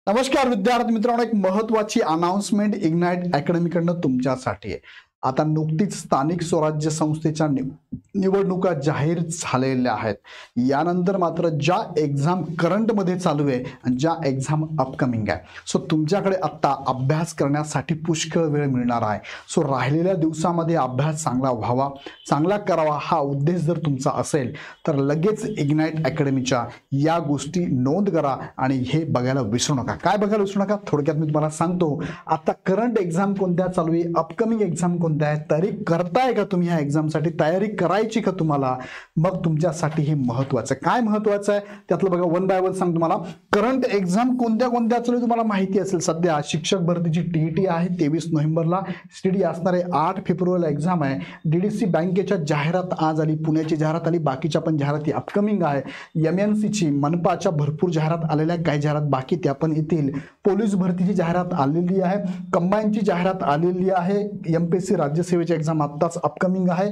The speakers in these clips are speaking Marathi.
नमस्कार विद्यार्थी मित्रांनो, एक महत्त्वाची अनाउन्समेंट इग्नाइट अकॅडमी कडनं तुमच्यासाठी आहे। आता नुकतीच स्थानिक स्वराज्य संस्थेच्या निवडणुका जाहीर झालेल्या आहेत। यानंतर मात्र ज्या एग्जाम करंट मध्ये चालू आहे आणि ज्या एग्जाम अपकमिंग आहे, सो तुमच्याकडे आता अभ्यास करण्यासाठी पुष्कळ वेळ मिळणार आहे। सो राहिलेल्या दिवसामध्ये अभ्यास चांगला व्हावा, चांगला करावा हा उद्देश जर तुमचा असेल तर लगेच इग्नाइट अकॅडमीच्या या गोष्टी नोंद करा आणि हे बघायला विसरू नका। काय बघायला विसरू नका, थोडक्यात मी तुम्हाला सांगतो। आता करंट एग्जाम कोणत्या चालू आहे, अपकमिंग एग्जाम कोणत्या आहे, तयारी करताय का तुम्ही ह्या एग्जाम साठी, तयारी करायची का तुम्हाला, मग तुमच्यासाठी हे महत्त्वाचं काय महत्त्वाचं आहे त्यातलं बघा। वन बाय वन सांग तुम्हाला। करंट एग्जाम कोणत्या कोणत्या चालू तुम्हाला माहिती असेल। सध्या शिक्षक भरतीची टीईटी आहे 23 नोव्हेंबरला, स्टडी असणार आहे 8 फेब्रुवारीला एग्जाम आहे। डीडीसी बँकेच्या जाहिरात आज आली, पुण्याची जाहिरात आली, बाकीच्या पण जाहिराती अपकमिंग आहे। एमएनसी ची, मनपाच्या भरपूर जाहिरात आलेल्या, काही जाहिरात बाकी त्या पण येतील। पोलीस भरतीची जाहिरात आलेली आहे, कंबाईनची जाहिरात आलेली आहे। एमपीएससी राज्यसेवेची एग्जाम आत्ताच अपकमिंग आहे।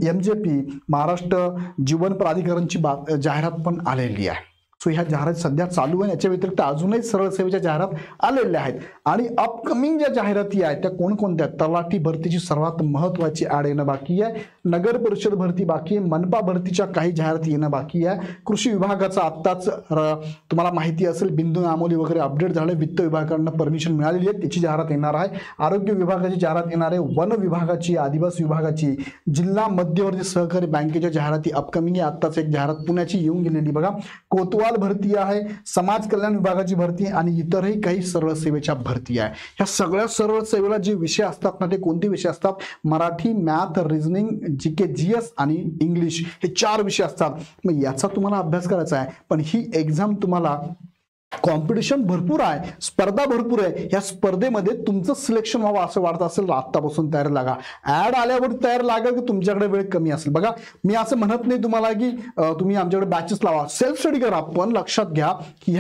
एमजेपी महाराष्ट्र जीवन प्राधिकरणची जाहिरात पण आलेली आहे। सो ह्या जाहिरात सध्या चालू आहे। याच्या व्यतिरिक्त अजूनही सरळ सेवेच्या जाहिरात आलेल्या आहेत आणि अपकमिंग ज्या जाहिराती आहेत त्या कोणकोणत्या? तलाठी भरतीची सर्वात महत्त्वाची ऍड येणं बाकी आहे, नगर परिषद भरती बाकी आहे, मनपा भरतीच्या काही जाहिराती येणं बाकी आहे। कृषी विभागाचा आत्ताच तुम्हाला माहिती असेल बिंदू आमोली वगैरे अपडेट झाले, वित्त विभागाकडून परमिशन मिळालेली आहे, त्याची जाहिरात येणार आहे। आरोग्य विभागाची जाहिरात येणार आहे, वन विभागाची, आदिवासी विभागाची, जिल्हा मध्यवर्ती सहकारी बँकेच्या जाहिराती अपकमिंग आहे। आत्ताच एक जाहिरात पुण्याची येऊन गेलेली बघा। कोतवाल भरती आहे, समाज कल्याण विभागाची भरती आणि इतरही काही सरळ सेवेच्या भरती आहे। ह्या सगळ्या सरळ सेवेला जे विषय असतात ना, ते कोणते विषय असतात? Marathi, math, reasoning, GK, GS आणि इंग्लिश, हे 4 विषय असतात। मग याचा तुम्हाला अभ्यास करायचा आहे। पण ही एग्जाम तुम्हाला कॉम्पिटिशन भरपूर आहे, स्पर्धा भरपूर आहे। या स्पर्धेमध्ये तुमचं सिलेक्शन व्हावं असं वाटत असेल, आत्तापासून तयार लागा। ऍड आल्यावर तयार लागा की तुमच्याकडे वेळ कमी असेल। बघा, मी असं म्हणत नाही तुम्हाला की तुम्ही आमच्याकडे बॅचेस लावा, सेल्फ स्टडी करा, पण लक्षात घ्या की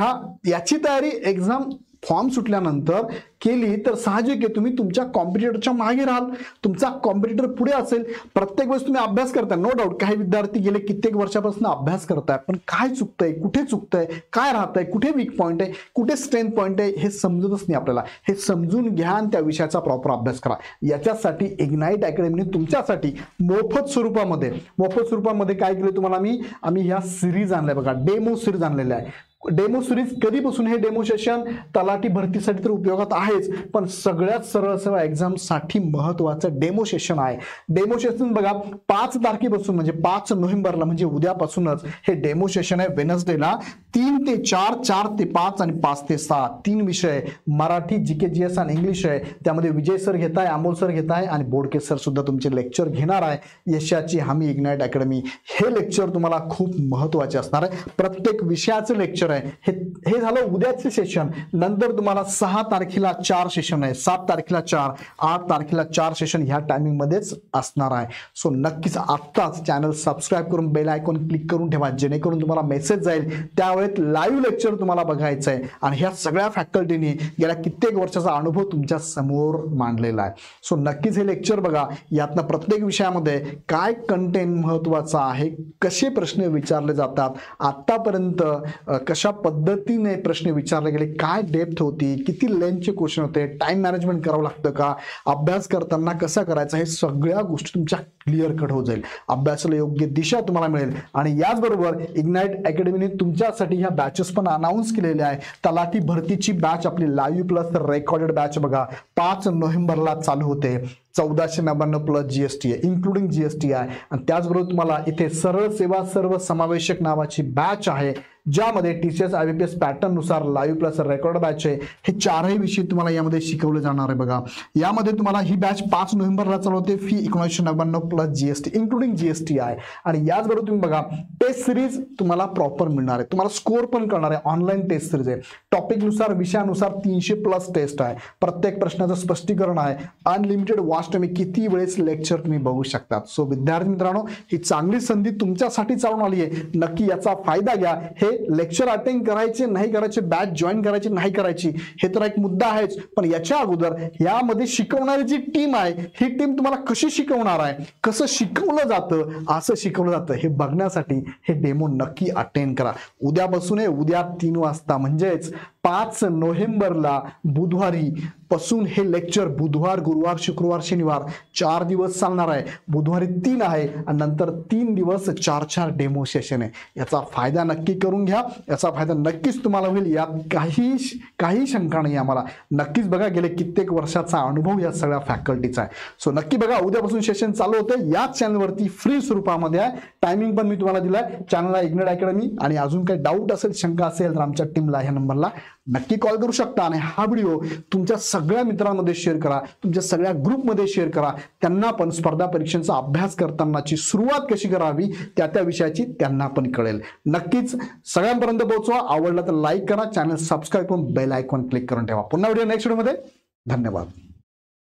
याची तयारी एक्झाम फॉर्म सुटल्यानंतर केली तर साहजिक आहे तुम्ही तुमच्या कॉम्पिटिटरच्या मागे राहाल, तुमचा कॉम्पिटिटर पुढे असेल। प्रत्येक वेळेस तुम्ही अभ्यास करताय, नो डाऊट काही विद्यार्थी गेले कित्येक वर्षापासून अभ्यास करताय, पण काय चुकतंय, कुठे चुकतंय, काय राहतंय, कुठे वीक पॉईंट आहे, कुठे स्ट्रेंथ पॉईंट आहे, हे समजतच नाही आपल्याला। हे समजून घ्या आणि त्या विषयाचा प्रॉपर अभ्यास करा। याच्यासाठी इग्नाइट अकॅडमीने तुमच्यासाठी मोफत स्वरूपामध्ये काय केलं तुम्हाला, आम्ही ह्या सिरीज आणल्या बघा, डेमो सिरीज आणलेल्या आहे। डेमो सिरीज कधीपासून? हे डेमो सेशन तलाठी भरतीसाठी तर उपयोगात आहेच, पण सगळ्यात सरळ सेवा एक्झाम साठी महत्त्वाचं डेमो सेशन आहे। डेमो सेशन बघा 5 तारखेपासून म्हणजे 5 नोव्हेंबरला म्हणजे उद्यापासूनच हे डेमो सेशन आहे। वेनसडेला 3 ते 4, 4 ते 5 आणि 5 ते 6 3 विषय, मराठी, जीके, जीएस आणि इंग्लिश आहे। त्यामध्ये विजय सर घेत आहे, अमोल सर घेत आहे आणि बोडके सर सुद्धा तुमचे लेक्चर घेणार आहे। यशाची हमी इग्नाइट अकॅडमी, हे लेक्चर तुम्हाला खूप महत्त्वाचे असणार आहे। प्रत्येक विषयाचं लेक्चर आहे। हे झालं उद्याचे सेशन। नंतर तुम्हाला 6 तारखेला 4 सेशन आहे, 7 तारखेला 4, 8 तारखेला 4 सेशन ह्या टायमिंग मध्येच असणार आहे। सो नक्कीच आत्ताच चॅनल सबस्क्राईब करून बेल आयकॉन क्लिक करून ठेवा, जेणेकरून तुम्हाला मेसेज जाईल त्यावेळेस लाईव्ह लेक्चर तुम्हाला बघायचं आहे। आणि ह्या सगळ्या फॅकल्टीने गेल्या कित्येक वर्षाचा अनुभव तुमच्या समोर मांडलेला आहे। सो नक्कीच हे लेक्चर बघा। यातनं प्रत्येक विषयामध्ये काय कंटेंट महत्त्वाचा आहे, कसे प्रश्न विचारले जातात, आतापर्यंत कशा पद्धतीने प्रश्न विचारले गेले, काय डेप्थ होती, किती लेंथचे क्वेश्चन होते, टाइम मॅनेजमेंट करावं लागतं का, अभ्यास करताना कसा करायचा, हे सगळ्या गोष्टी तुमच्या क्लिअर कट होत जाईल। अभ्यासाला योग्य दिशा तुम्हाला मिळेल। आणि याचबरोबर इग्नाइट अकॅडमीने तुमच्यासाठी ह्या बॅचेस पण अनाउन्स केलेल्या आहे। तलाठी भरतीची बॅच आपली लाईव्ह प्लस रेकॉर्डेड बॅच बघा 5 नोव्हेंबरला चालू होते। 1499 प्लस जीएसटी आहे, इन्क्लुडिंग जीएसटी आहे। आणि त्याचबरोबर तुम्हाला इथे सरळ सेवा सर्व समावेशक नावाची बॅच आहे, ज्यामध्ये टीसीएस आयबीपीएस पॅटर्न नुसार लाईव्ह प्लस रेकॉर्ड बॅच आहे। हे 4ही विषय तुम्हाला यामध्ये शिकवले जाणार आहे बघा। यामध्ये तुम्हाला ही बॅच 5 नोव्हेंबरला चालू होते। Fee 1999 plus GST, including GST आहे। आणि याचबरोबर तुम्ही बघा टेस्ट सिरीज तुम्हाला प्रॉपर मिळणार आहे, तुम्हाला स्कोर पण करणार आहे। ऑनलाईन टेस्ट सिरीज आहे, टॉपिक नुसार, विषयानुसार 300 प्लस टेस्ट आहे। प्रत्येक प्रश्नाचं स्पष्टीकरण आहे, अनलिमिटेड वॉच तुम्ही किती वेळेस लेक्चर तुम्ही बघू शकता। सो विद्यार्थी मित्रांनो, ही चांगली संधी तुमच्यासाठी चालून आली आहे, नक्की याचा फायदा घ्या। हे लेक्चर अटेंड करायचे नाही करायचे, बॅच जॉईन करायची नाही करायची, हे तर एक मुद्दा आहेच, पण याच्या अगोदर यामध्ये शिकवणारी जी टीम आहे, ही टीम तुम्हाला कशी शिकवणार आहे, कसं शिकवलं जातं, असं शिकवलं जातं हे बघण्यासाठी हे डेमो नक्की अटेंड करा। उद्यापासून उद्या 3 वाजता म्हणजेच 5 नोव्हेंबरला बुधवारी पासून हे लेक्चर बुधवार, गुरुवार, शुक्रवार, शनिवार 4 दिवस चालणार आहे. बुधवारी 3 आहे आणि नंतर 3 दिवस 4 डेमो सेशन आहे. याचा फायदा नक्की करून घ्या. याचा फायदा नक्कीच तुम्हाला होईल. यात काही शंका नाही आम्हाला. नक्कीच बघा, गेले कित्येक वर्षाचा अनुभव या सगळ्या फॅकल्टीचा आहे. सो नक्की बघा. उद्यापासून सेशन चालू होतं. याच चॅनलवरती फ्री स्वरूपामध्ये आहे. टायमिंग पण मी तुम्हाला दिलाय. चॅनलला इग्नाइट अकॅडमी. आणि अजून काही डाऊट असेल, शंका असेल तर आमच्या टीमला ह्या नंबरला नक्की कॉल करू शकता. आणि हा व्हिडिओ तुमच्या सगळ्या मित्रांमध्ये शेअर करा, तुमच्या सगळ्या ग्रुपमध्ये शेअर करा. त्यांना पण स्पर्धा परीक्षांचा अभ्यास करतानाची सुरुवात कशी करावी त्या विषयाची त्यांना पण कळेल. नक्कीच सगळ्यांपर्यंत पोहोचवा. आवडला तर लाईक करा, चॅनल सबस्क्राईब करून बेल आयकॉन क्लिक करून ठेवा. पुन्हा व्हिडिओ नेक्स्ट व्हिडिओमध्ये. धन्यवाद.